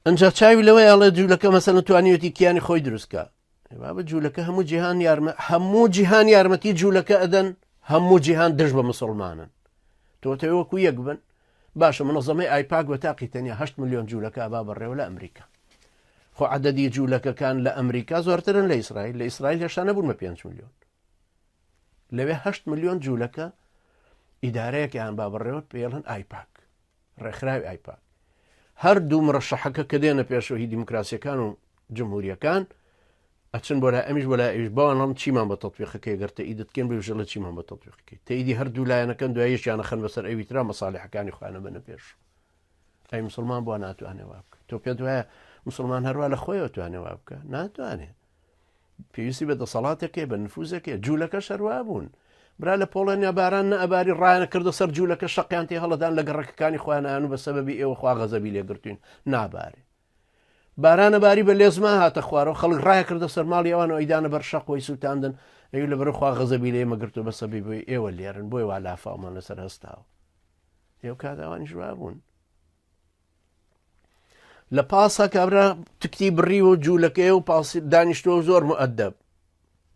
ئەنج چاوی لەوەی ئەڵێ جوولەکە مەسەڵەن توانیوەتی کیانی خۆی دروستکە بابە جوولەکە هەموو جیهان یارمەتی جوولەکە ئەدەن هەموو جیهان دژ بە مسلمانن تۆتەوە وەکو یەک بن باشە منەظەمەی ئایپاک بە تاقی تەنیا 8 ملیۆن جوولەکە ئابا بەڕێوە لە ئەمریکا خۆ عەدەدی جوولەکەکان لە ئەمریکا زۆرترن لە ئیسرائیل لە ئیسرائیل هێشتا نەبوون بە 5 ملیۆن لەوێ 8 ملیۆن جوولەکە ئیدارەیەکیان با بەڕێوە پێڵن ئایپاک ڕێکخراوی ئایپاک هەردوو مرەشەحەکە کە دێنە پێشەوەی دیموکراسیەکان و جمهوریەکان ئەچن بۆ لای ئەمیش بۆ لای ئەویش بەوانڵم چیمان بە تەطبیقەکەی گەر تەئیدتکەن بژەڵە چیمان بە تەطبیقەکەی تەئیدی هەردوو لایەنەکەن دواییشیانە خەن بەسەر ئەوی ترا مەساڵحەکانی خۆیانە بنە پێش ئەی مسلمان بۆ ناتوانێ وا بکە تۆ پێت وایە مسلمان هەروە لە خۆیەوە توانێ وا بکە ناتوانێت پێویستی بە دەسەڵاتێکێ بە نفوزەکێ جوولەکە شەروا بوون برا لە پۆڵەنیا باران نەئەباری ڕایانە کردە سەر جوولەکە شەقیان تێ هەڵەدان لە گەڕەکەەکانی خۆیانیان و بە سەبەبی ئێوە خوا غەزەبی لێگرتوین نابارێ بارانە باری بە لێزما هاتە خوارەوە خەڵک ڕایە کردە سەر ماڵی ئەوانەوە ئەیدانە بەر شەقۆی سووتاندن ئەوی لە بەرە خوا غەزەبی لێ مەگرتو بە سەبەبی بۆی ئێوە لێرن بۆی وا لافاڵمان لەسەر هەستاوە ئێوە کاتەوانی ژوا بوون لە پاسە کابرا تکتی بڕی و جوولەکەی و پاسی دانیشتۆ زۆر مؤدەب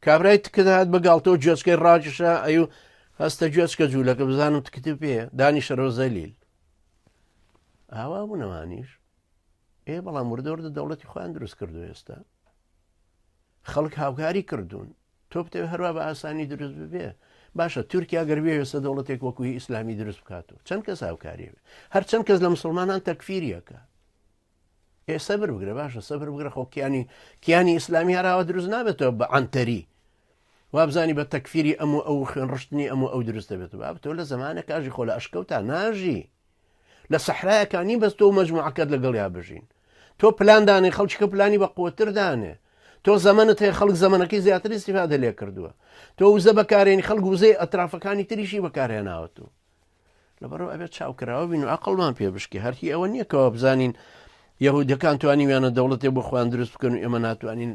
کابرای تکدات بەگاڵتەوە گوێچکەی ڕاجشە ئەو هەستە گوێچکە جوولەکە بزانم تکتی پێ دانیشەرەوە زەلیل ئاوا بوونەوانیش بەڵام وردەوردە دەوڵەتی خۆیان دروست کردو ئێستا خەڵک هاوکاری کردوون تۆ بتەوێت هەروە بە ئاسانی دروست ببێ باشە تورکیا گەروێ وێستا دەوڵەتێک وەکوی ئیسلامی دروست بکاتەوە چەند کەس هاوکاری بێ هەر چەند کەس لە مسلمانان تەکفیریەکە سەبر بگرە باشە سەبر بگرە خۆ کیانی ئیسلامی هەراوە دروست نابێتەوە بە عەنتەری وابزانی بە تەکفیری ئەموو ئەو خوێنڕشتنی ئەموو ئەو دروست دەبێتەوە بابتەوە لە زمانە کاژی خۆ لە ئەشکەوتا ناژی لە سەحرایەکانی بەس تۆ مەجموعەکەت لەگەڵ یا بژین تۆ پلاندانێ خەڵکیکە پلانی بە قوتر دانێ تۆ زەمەنت هەیە خەڵک زەمەنەکەی زیاتر استیفادە لێ کردووە تۆ وزە بەکارێنی خەڵک وزەی ئەترافەکانی تریشی بەکارهێناوەتەوە لەبەرەوە ئەبێت چاوکراوە بین و عەقڵمان پێ بشکێ هەرهی ئەوە نییە کەەوە بزانین یەهودەکان توانیویانە دەوڵەتێ بۆ خۆیان دروست بکەن و ئێمە ناتوانین